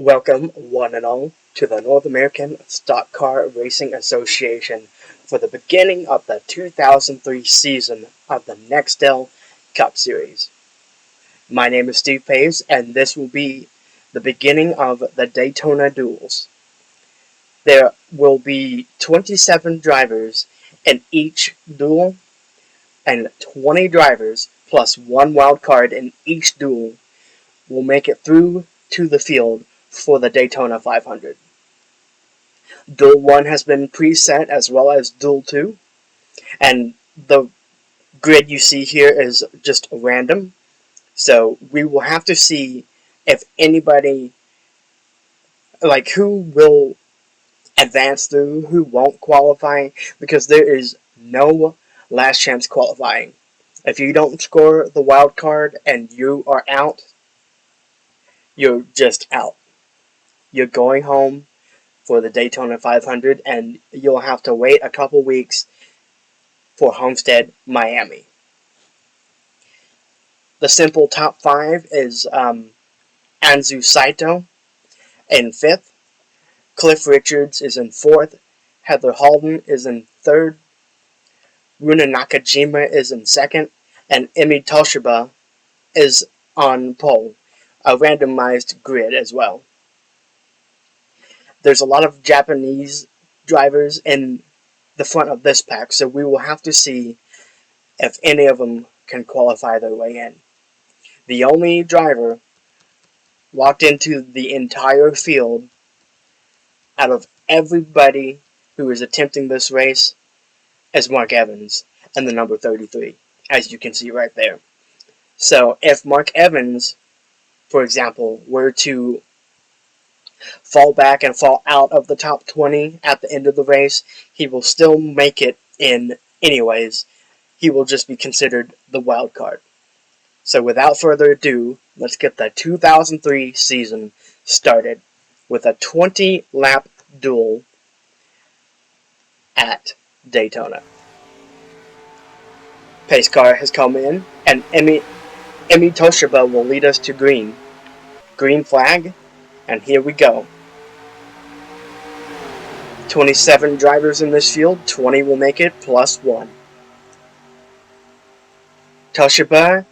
Welcome, one and all, to the North American Stock Car Racing Association for the beginning of the 2003 season of the NEXTEL Cup Series. My name is Steve Paves, and this will be the beginning of the Daytona Duels. There will be 27 drivers in each duel, and 20 drivers plus one wild card in each duel will make it through to the field for the Daytona 500. Duel 1 has been preset as well as Duel 2, and the grid you see here is just random, so we will have to see if anybody, who will advance through, who won't qualify, because there is no last chance qualifying. If you don't score the wild card and you are out, you're just out. You're going home for the Daytona 500, and you'll have to wait a couple weeks for Homestead, Miami. The simple top 5 is Anzu Saito in 5th, Cliff Richards is in 4th, Heather Halden is in 3rd, Runa Nakajima is in 2nd, and Emi Toshiba is on pole, a randomized grid as well. There's a lot of Japanese drivers in the front of this pack, so we will have to see if any of them can qualify their way in. The only driver locked into the entire field out of everybody who is attempting this race is Mark Evans and the number 33, as you can see right there. So if Mark Evans, for example, were to fall back and fall out of the top 20 at the end of the race, he will still make it in anyways. He will just be considered the wild card. So without further ado, let's get the 2003 season started with a 20-lap duel at Daytona. Pace car has come in, and Emi Toshiba will lead us to green. Green flag, and here we go. 27 drivers in this field, 20 will make it, plus 1. Toshiba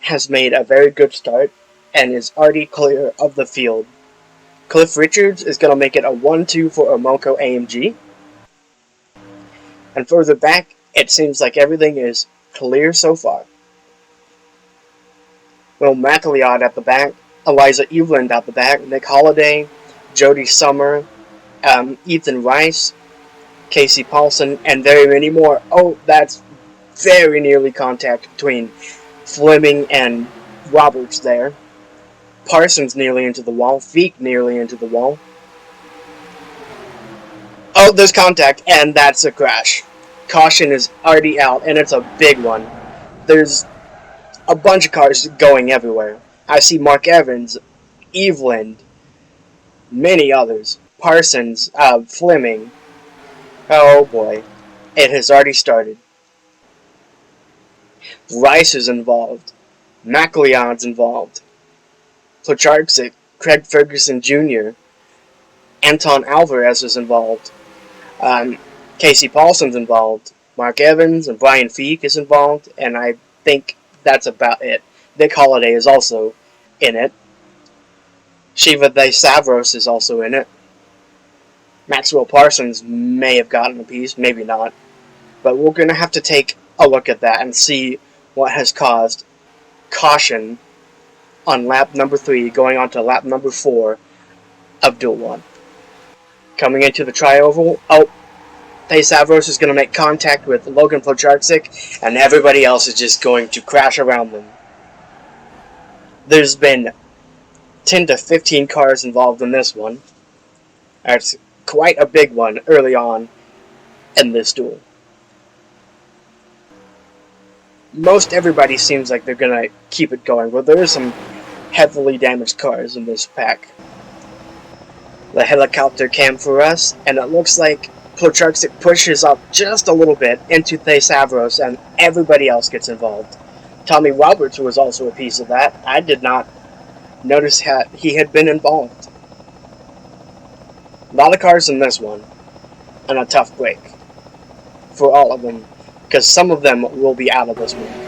has made a very good start and is already clear of the field. Cliff Richards is going to make it a 1-2 for Omoko AMG. And further back, it seems like everything is clear so far. Will McLeod at the back, Eliza Eveland at the back, Nick Holliday, Jody Summer, Ethan Rice, Casey Paulson, and very many more. Oh, that's very nearly contact between Fleming and Roberts there. Parsons nearly into the wall, Feek nearly into the wall. Oh, there's contact, and that's a crash. Caution is already out, and it's a big one. There's a bunch of cars going everywhere. I see Mark Evans, Eveland, many others. Parsons, Fleming. Oh boy, it has already started. Rice is involved. McLeod's involved. Placharczyk, Craig Ferguson Jr., Anton Alvarez is involved. Casey Paulson's involved. Mark Evans and Brian Feek is involved, and I think that's about it. Nick Holliday is also in it. Shiva De Savros is also in it. Maxwell Parsons may have gotten a piece, maybe not. But we're going to have to take a look at that and see what has caused caution on lap number 3 going on to lap number 4 of Duel 1. Coming into the tri-oval, De Savros is going to make contact with Logan Placharczyk, and everybody else is just going to crash around them. There's been 10 to 15 cars involved in this one. That's quite a big one early on in this duel. Most everybody seems like they're going to keep it going, but there are some heavily damaged cars in this pack. The helicopter cam for us, and it looks like Placharczyk pushes up just a little bit into De Savros, and everybody else gets involved. Tommy Roberts was also a piece of that. I did not notice he had been involved. A lot of cars in this one, and a tough break for all of them, because some of them will be out of this one.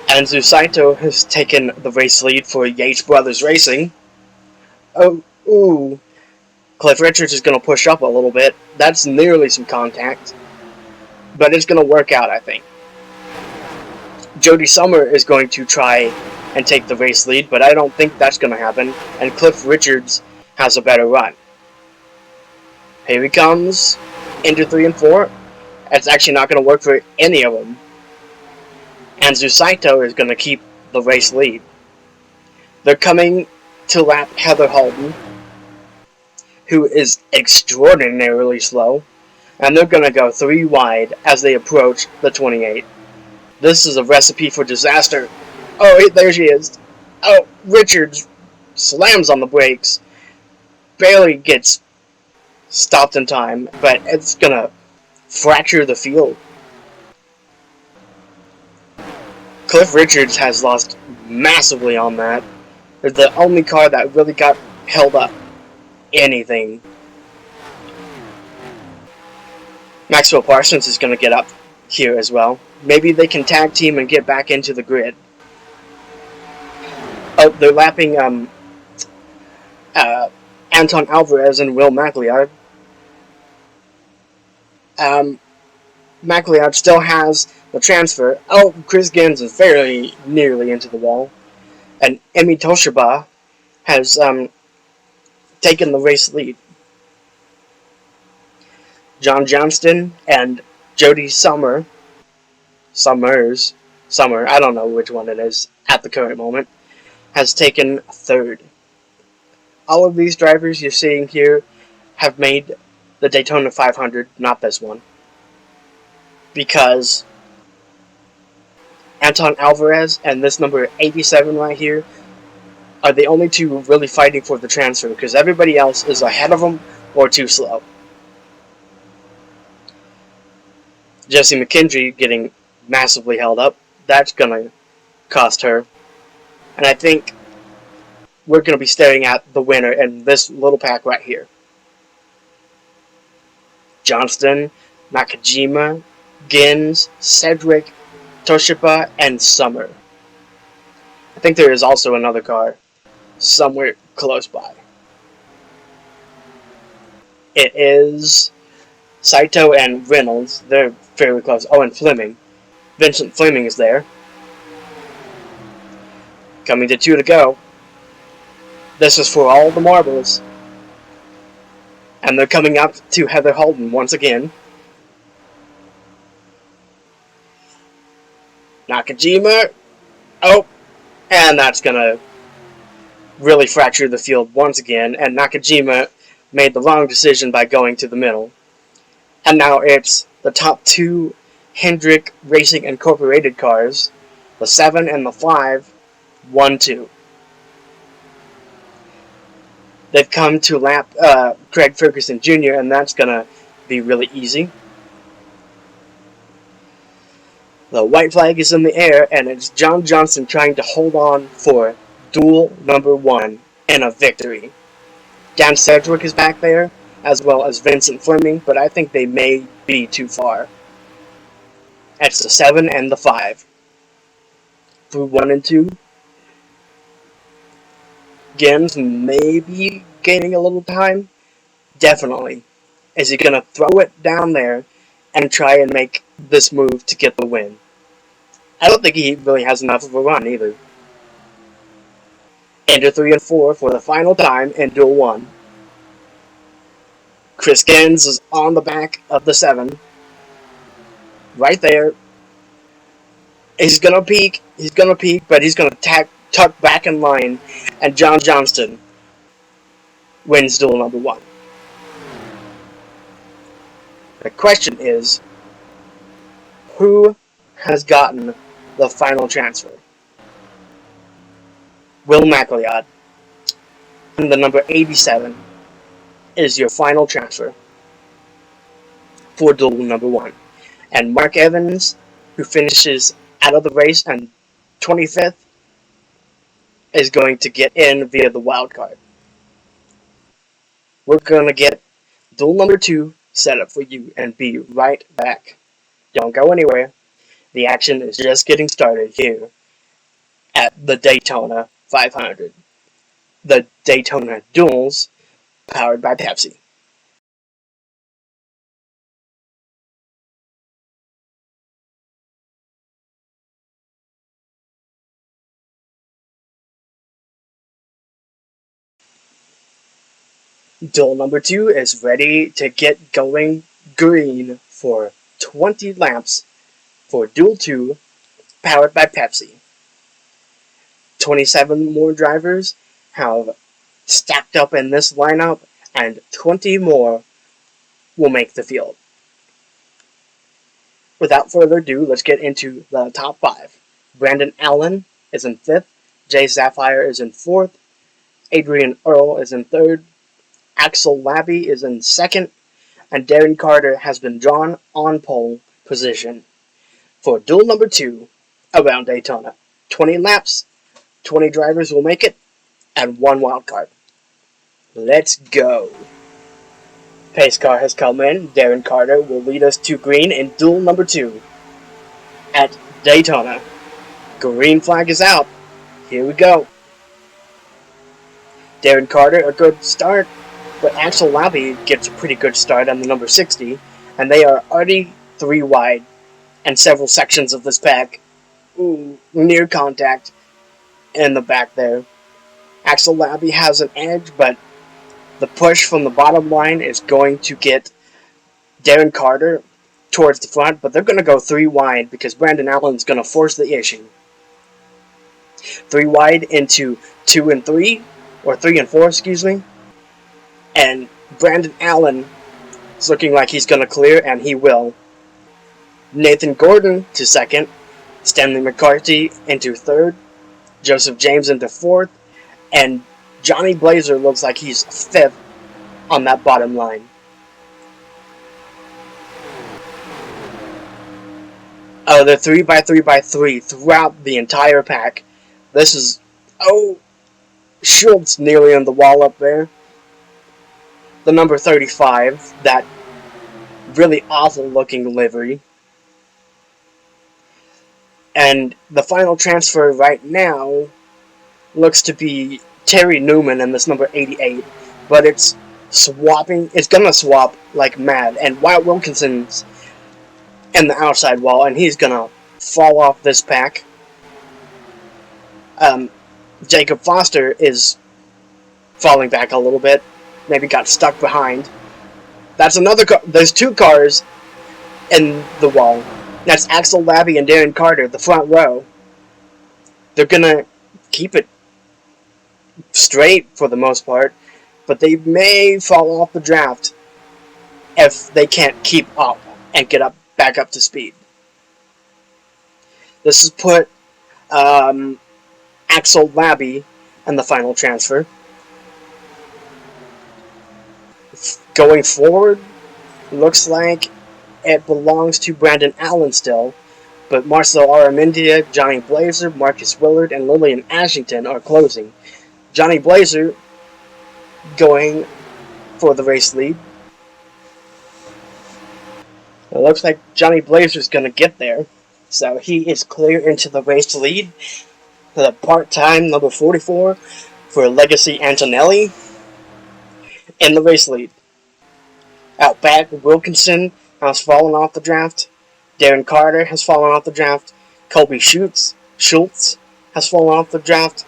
Anzu Saito has taken the race lead for Yates Brothers Racing. Oh, ooh. Cliff Richards is going to push up a little bit. That's nearly some contact. But it's going to work out, I think. Jody Summer is going to try and take the race lead, but I don't think that's going to happen. And Cliff Richards has a better run. Here he comes into 3 and 4. It's actually not going to work for any of them. Anzu Saito is going to keep the race lead. They're coming to lap Heather Holden, who is extraordinarily slow, and they're going to go 3 wide as they approach the 28. This is a recipe for disaster. Oh, there she is. Oh, Richards slams on the brakes, barely gets stopped in time, but it's going to fracture the field. Cliff Richards has lost massively on that. They're the only car that really got held up anything. Maxwell Parsons is going to get up here as well. Maybe they can tag team and get back into the grid. Oh, they're lapping Anton Alvarez and Will McLeod. McLeod still has the transfer. Oh, Chris Gins is very nearly into the wall. And Emi Toshiba has taken the race lead. John Johnston and Jody Summer, I don't know which one it is at the current moment, has taken third. All of these drivers you're seeing here have made the Daytona 500, not this one. Because Anton Alvarez and this number 87 right here are the only two really fighting for the transfer, because everybody else is ahead of them or too slow. Jessie McKendry getting massively held up. That's going to cost her. And I think we're going to be staring at the winner in this little pack right here. Johnston, Nakajima, Gins, Sedgwick, Toshiba, and Summer. I think there is also another car somewhere close by. It is Saito and Reynolds. They're fairly close. Oh, and Fleming. Vincent Fleming is there. Coming to 2 to go. This is for all the marbles. And they're coming up to Heather Holden once again. Nakajima. Oh, and that's going to really fracture the field once again. And Nakajima made the wrong decision by going to the middle. And now it's the top 2 Hendrick Racing Incorporated cars, the 7 and the 5, 1-2. They've come to lap Craig Ferguson Jr., and that's going to be really easy. The white flag is in the air, and it's John Johnson trying to hold on for duel number 1 and a victory. Dan Sedgwick is back there, as well as Vincent Fleming, but I think they may be too far. It's the 7 and the 5. Through 1 and 2. Gims may be gaining a little time. Definitely. Is he going to throw it down there and try and make this move to get the win? I don't think he really has enough of a run either. Into 3 and 4 for the final time in Duel 1. Chris Gins is on the back of the 7. Right there. He's going to peak, but he's going to tuck back in line, and John Johnston wins duel number 1. The question is, who has gotten the final transfer? Will McLeod and the number 87. is your final transfer for duel number 1. And Mark Evans, who finishes out of the race on 25th, is going to get in via the wild card. We're going to get duel number 2 set up for you and be right back. Don't go anywhere. The action is just getting started here at the Daytona 500. The Daytona Duels, powered by Pepsi. Duel number 2 is ready to get going green for 20 laps for Duel 2, powered by Pepsi. 27 more drivers have stacked up in this lineup, and 20 more will make the field. Without further ado, let's get into the top 5. Brandon Allen is in 5th, Jay Sapphire is in 4th, Adrian Earl is in 3rd, Axel Labby is in 2nd, and Darren Carter has been drawn on pole position for duel number 2 around Daytona. 20 laps, 20 drivers will make it, and 1 wild card. Let's go. Pace car has come in. Darren Carter will lead us to green in duel number 2 at Daytona. Green flag is out. Here we go. Darren Carter, a good start, but Axel Labby gets a pretty good start on the number 60, and they are already 3 wide, and several sections of this pack near contact in the back there. Axel Labby has an edge, but the push from the bottom line is going to get Darren Carter towards the front, but they're going to go 3 wide because Brandon Allen's going to force the issue. 3 wide into 2 and 3, or 3 and 4, excuse me. And Brandon Allen is looking like he's going to clear, and he will. Nathan Gordon to 2nd, Stanley McCarthy into 3rd, Joseph James into 4th, and Johnny Blazer looks like he's 5th on that bottom line. They're 3x3x3 throughout the entire pack. This is... Schultz nearly on the wall up there. The number 35, that really awful looking livery. And the final transfer right now looks to be Terry Newman in this number 88, but it's gonna swap like mad, and Wyatt Wilkinson's in the outside wall, and he's gonna fall off this pack. Jacob Foster is falling back a little bit, maybe got stuck behind. That's another car. There's 2 cars in the wall. That's Axel Labby and Darren Carter, the front row. They're gonna keep it straight for the most part, but they may fall off the draft if they can't keep up and get back up to speed. This has put Axel Labby in the final transfer. Going forward, looks like it belongs to Brandon Allen still, but Marcel Aramendia, Johnny Blazer, Marcus Willard, and Lillian Ashington are closing. Johnny Blazer going for the race lead. It looks like Johnny Blazer's going to get there, so he is clear into the race lead. The part-time number 44 for Legacy Antonelli in the race lead. Out back, Wilkinson has fallen off the draft. Darren Carter has fallen off the draft. Colby Schultz has fallen off the draft.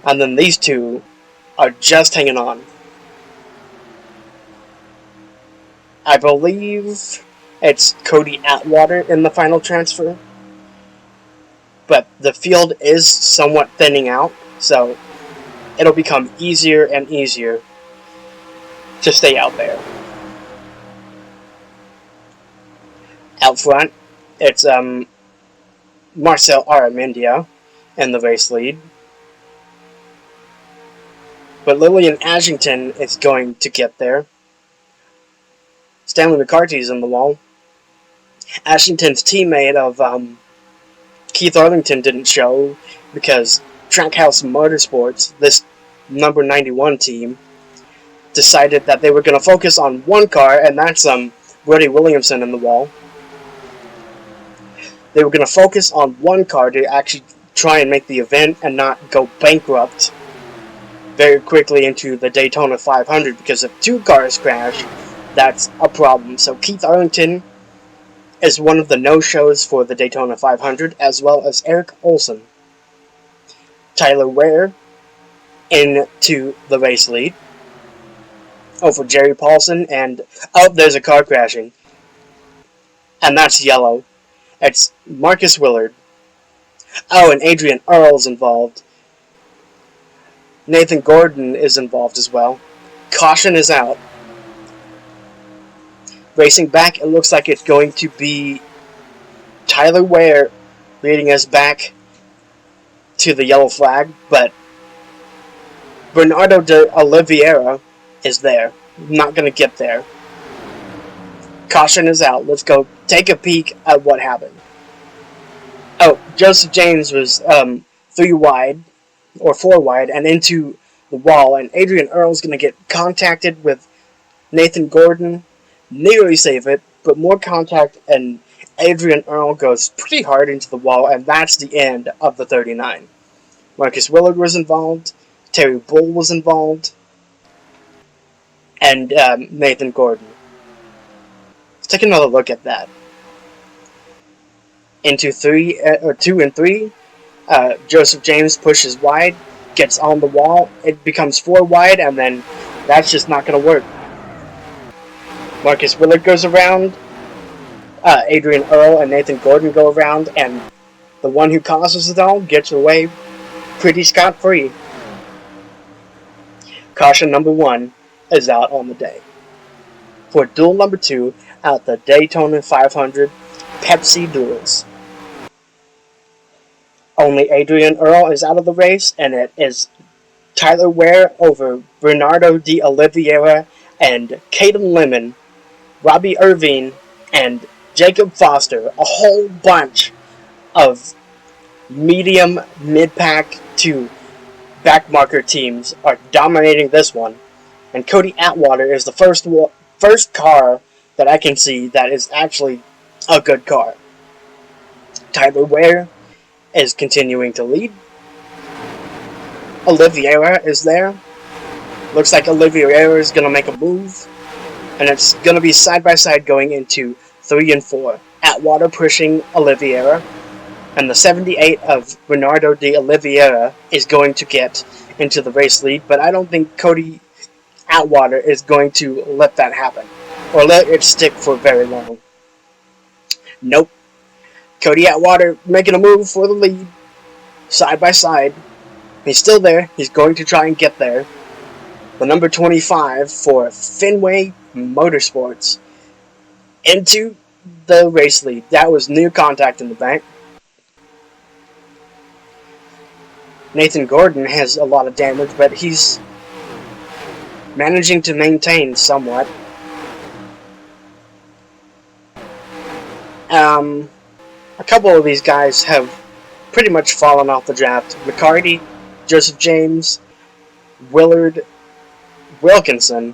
And then these 2 are just hanging on. I believe it's Cody Atwater in the final transfer. But the field is somewhat thinning out, so it'll become easier and easier to stay out there. Out front, it's Marcel Aramendia in the race lead. But Lillian Ashington is going to get there. Stanley McCarthy's in the wall. Ashington's teammate of Keith Arlington didn't show because Trackhouse Motorsports, this number 91 team, decided that they were going to focus on one car, and that's Brody Williamson in the wall. They were going to focus on one car to actually try and make the event and not go bankrupt very quickly into the Daytona 500, because if two cars crash, that's a problem. So Keith Arlington is one of the no-shows for the Daytona 500, as well as Eric Olson. Tyler Ware into the race lead over Jerry Paulson, and there's a car crashing, and that's yellow. It's Marcus Willard. And Adrian Earl's involved. Nathan Gordon is involved as well. Caution is out. Racing back, it looks like it's going to be Tyler Ware leading us back to the yellow flag, but Bernardo de Oliveira is there. Not going to get there. Caution is out. Let's go take a peek at what happened. Joseph James was 3 wide, or 4 wide, and into the wall, and Adrian Earl's going to get contacted with Nathan Gordon, nearly save it, but more contact, and Adrian Earl goes pretty hard into the wall, and that's the end of the 39. Marcus Willard was involved, Terry Bull was involved, and Nathan Gordon. Let's take another look at that. Into 2 and 3, Joseph James pushes wide, gets on the wall, it becomes 4 wide, and then that's just not going to work. Marcus Willard goes around, Adrian Earl and Nathan Gordon go around, and the one who causes it all gets away pretty scot-free. Caution number 1 is out on the day. For duel number 2 at the Daytona 500 Pepsi Duels. Only Adrian Earl is out of the race, and it is Tyler Ware over Bernardo de Oliveira and Caden Lemon, Robbie Irvine, and Jacob Foster. A whole bunch of medium, mid-pack to backmarker teams are dominating this one, and Cody Atwater is the first car that I can see that is actually a good car. Tyler Ware is continuing to lead. Oliveira is there. Looks like Oliveira is going to make a move, and it's going to be side-by-side going into 3 and 4. Atwater pushing Oliveira, and the 78 of Bernardo de Oliveira is going to get into the race lead, but I don't think Cody Atwater is going to let that happen, or let it stick for very long. Nope. Cody Atwater making a move for the lead, side by side. He's still there. He's going to try and get there. The number 25 for Fenway Motorsports into the race lead. That was near contact in the back. Nathan Gordon has a lot of damage, but he's managing to maintain somewhat. A couple of these guys have pretty much fallen off the draft. McCarty, Joseph James, Willard, Wilkinson,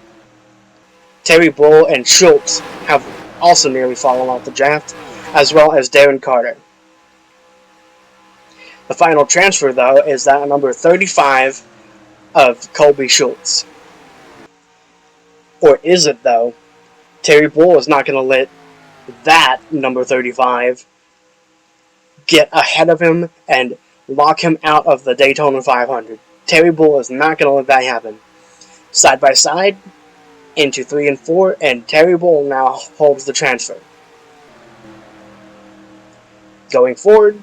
Terry Bull, and Schultz have also nearly fallen off the draft, as well as Darren Carter. The final transfer, though, is that number 35 of Colby Schultz. Or is it, though? Terry Bull is not going to let that number 35 get ahead of him and lock him out of the Daytona 500. Terry Bull is not going to let that happen. Side by side, into 3 and 4, and Terry Bull now holds the transfer. Going forward,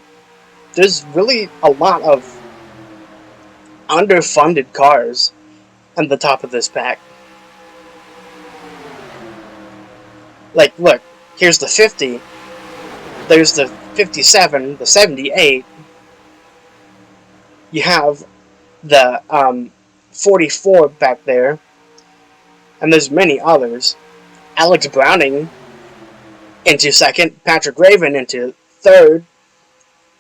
there's really a lot of underfunded cars at the top of this pack. Like, look, here's the 50, there's the 57, the 78, you have the 44 back there, and there's many others. Alex Browning into second, Patrick Raven into third,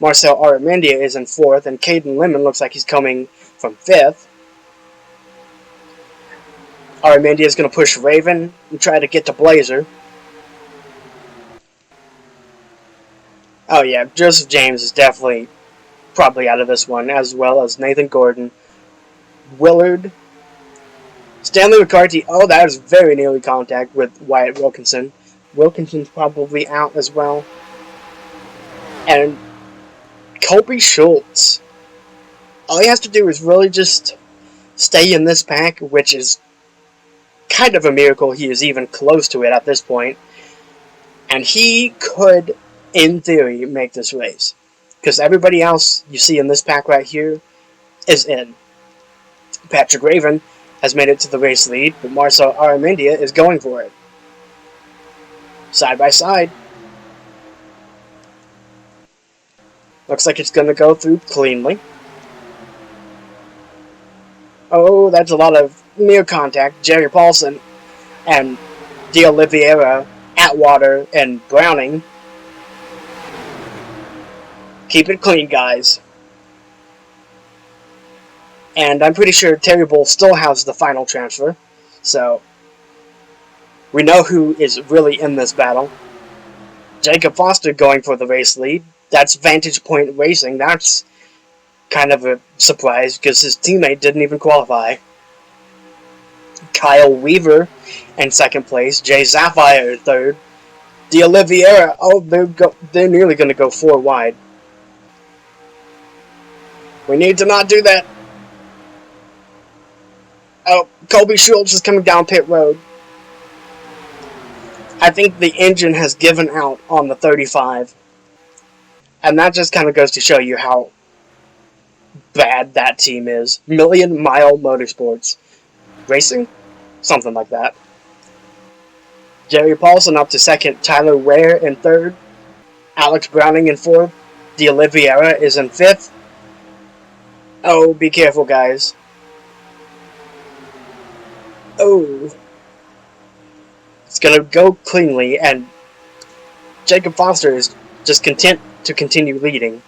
Marcel Aramendia is in fourth, and Caden Lemon looks like he's coming from fifth. Aramendia is going to push Raven and try to get to Blazer. Oh yeah, Joseph James is definitely probably out of this one, as well as Nathan Gordon, Willard, Stanley McCarthy. Oh, that was very nearly contact with Wyatt Wilkinson. Wilkinson's probably out as well. And Colby Schultz. All he has to do is really just stay in this pack, which is kind of a miracle he is even close to it at this point. And he could, in theory, make this race. Because everybody else you see in this pack right here is in. Patrick Raven has made it to the race lead, but Marcel Aramendia is going for it. Side by side. Looks like it's going to go through cleanly. Oh, that's a lot of near contact. Jerry Paulson and D'Oliveira, Atwater, and Browning. Keep it clean, guys. And I'm pretty sure Terry Bull still has the final transfer. So, we know who is really in this battle. Jacob Foster going for the race lead. That's Vantage Point Racing. That's kind of a surprise because his teammate didn't even qualify. Kyle Weaver in second place. Jay Sapphire in third. D'Oliveira, oh, they're nearly going to go 4 wide. We need to not do that. Oh, Colby Schultz is coming down pit road. I think the engine has given out on the 35. And that just kind of goes to show you how bad that team is. Million Mile Motorsports. Racing? Something like that. Jerry Paulson up to second. Tyler Ware in third. Alex Browning in fourth. D'Oliveira is in fifth. Oh, be careful, guys. Oh. It's going to go cleanly, and Jacob Foster is just content to continue leading.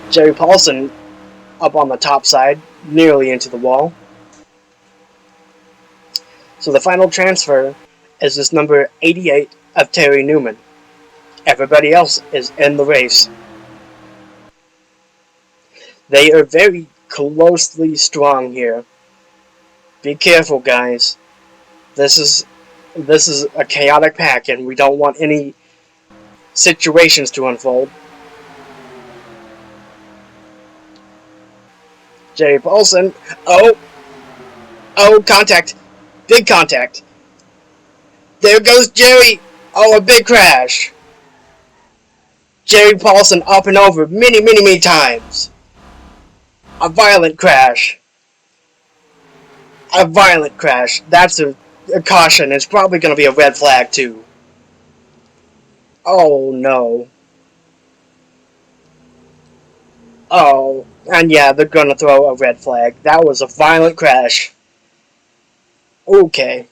Jerry Paulson up on the top side, nearly into the wall. So the final transfer is this number 88 of Terry Newman. Everybody else is in the race. They are very closely strong here. Be careful, guys. This is a chaotic pack, and we don't want any situations to unfold. Jerry Paulson. Oh, contact. Big contact. There goes Jerry. Oh, a big crash. Jerry Paulson up and over many times. A violent crash. A violent crash. That's a caution. It's probably going to be a red flag, too. Oh, no. Oh, and yeah, they're going to throw a red flag. That was a violent crash. Okay.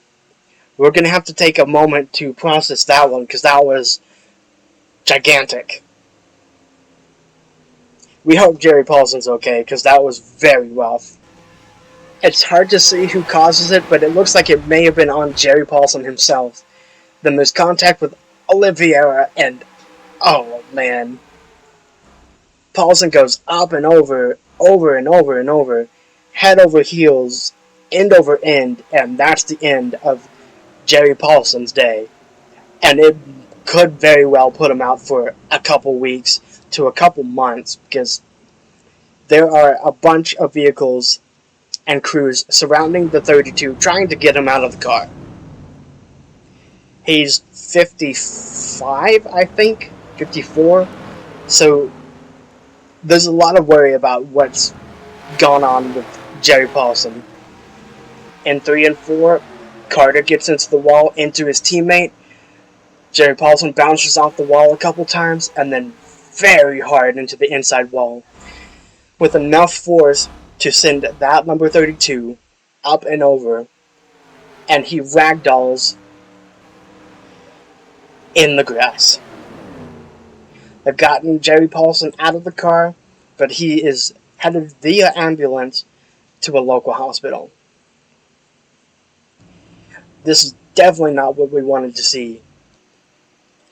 We're going to have to take a moment to process that one, because that was gigantic. We hope Jerry Paulson's okay, because that was very rough. It's hard to see who causes it, but it looks like it may have been on Jerry Paulson himself. Then there's contact with Oliveira, and oh man. Paulson goes up and over and over, head over heels, end over end, and that's the end of Jerry Paulson's day. And it could very well put him out for a couple weeks to a couple months, because there are a bunch of vehicles and crews surrounding the 32 trying to get him out of the car. He's 55, I think, 54, so there's a lot of worry about what's gone on with Jerry Paulson. In 3 and 4, Carter gets into the wall, into his teammate. Jerry Paulson bounces off the wall a couple times, and then very hard into the inside wall, with enough force to send that number 32 up and over. and he ragdolls in the grass. They've gotten Jerry Paulson out of the car, but he is headed via ambulance to a local hospital. This is definitely not what we wanted to see.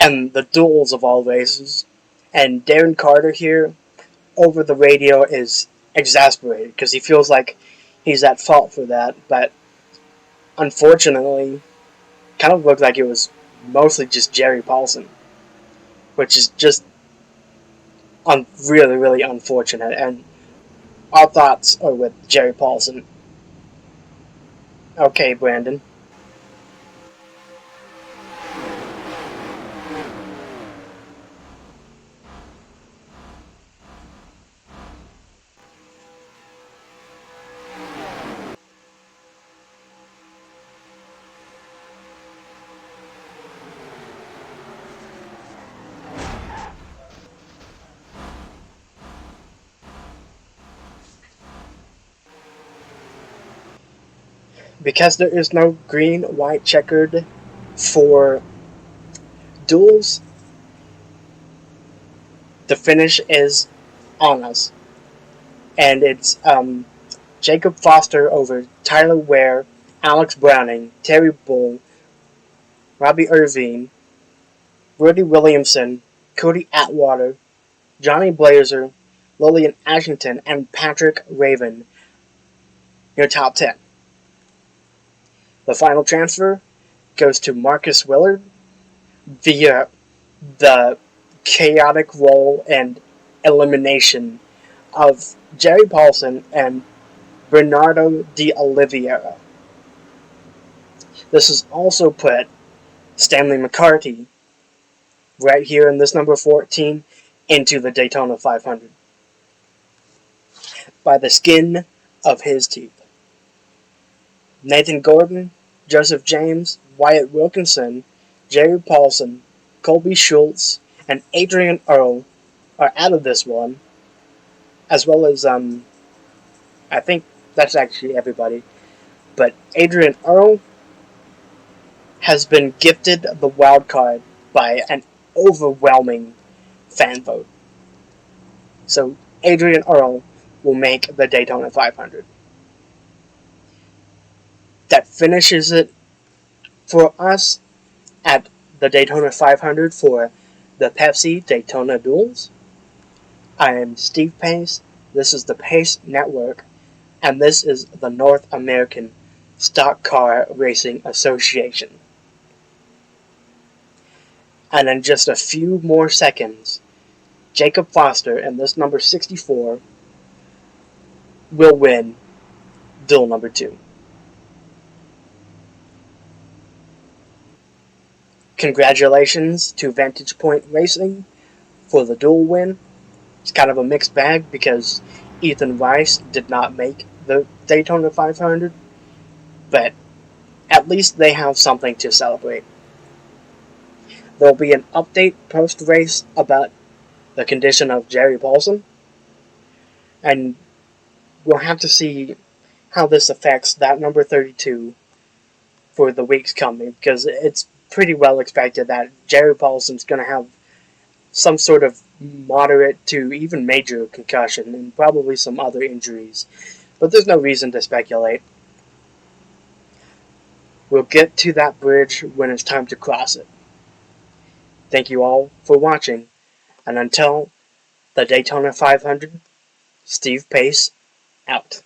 And the duels of all races. And Darren Carter here, over the radio, is exasperated because he feels like he's at fault for that. But unfortunately, kind of looked like it was mostly just Jerry Paulson, which is just really, really unfortunate. And our thoughts are with Jerry Paulson. Okay, Brandon. Because there is no green, white, checkered for duels, the finish is on us. And it's Jacob Foster over Tyler Ware, Alex Browning, Terry Bull, Robbie Irvine, Rudy Williamson, Cody Atwater, Johnny Blazer, Lillian Ashington, and Patrick Raven. Your top 10. The final transfer goes to Marcus Willard via the chaotic role and elimination of Jerry Paulson and Bernardo de Oliveira. This has also put Stanley McCarthy right here in this number 14 into the Daytona 500 by the skin of his teeth. Nathan Gordon, Joseph James, Wyatt Wilkinson, Jerry Paulson, Colby Schultz, and Adrian Earle are out of this one, as well as, I think that's actually everybody, but Adrian Earle has been gifted the wild card by an overwhelming fan vote. So Adrian Earle will make the Daytona 500. That finishes it for us at the Daytona 500 for the Pepsi Daytona Duels. I am Steve Pace. This is the Pace Network, and this is the North American Stock Car Racing Association. And in just a few more seconds, Jacob Foster in this number 64 will win duel number 2. Congratulations to Vantage Point Racing for the duel win. It's kind of a mixed bag because Ethan Rice did not make the Daytona 500, but at least they have something to celebrate. There will be an update post-race about the condition of Jerry Paulson, and we'll have to see how this affects that number 32 for the weeks coming, because it's pretty well expected that Jerry Paulson's going to have some sort of moderate to even major concussion and probably some other injuries, but there's no reason to speculate. We'll get to that bridge when it's time to cross it. Thank you all for watching, and until the Daytona 500, Steve Pace, out.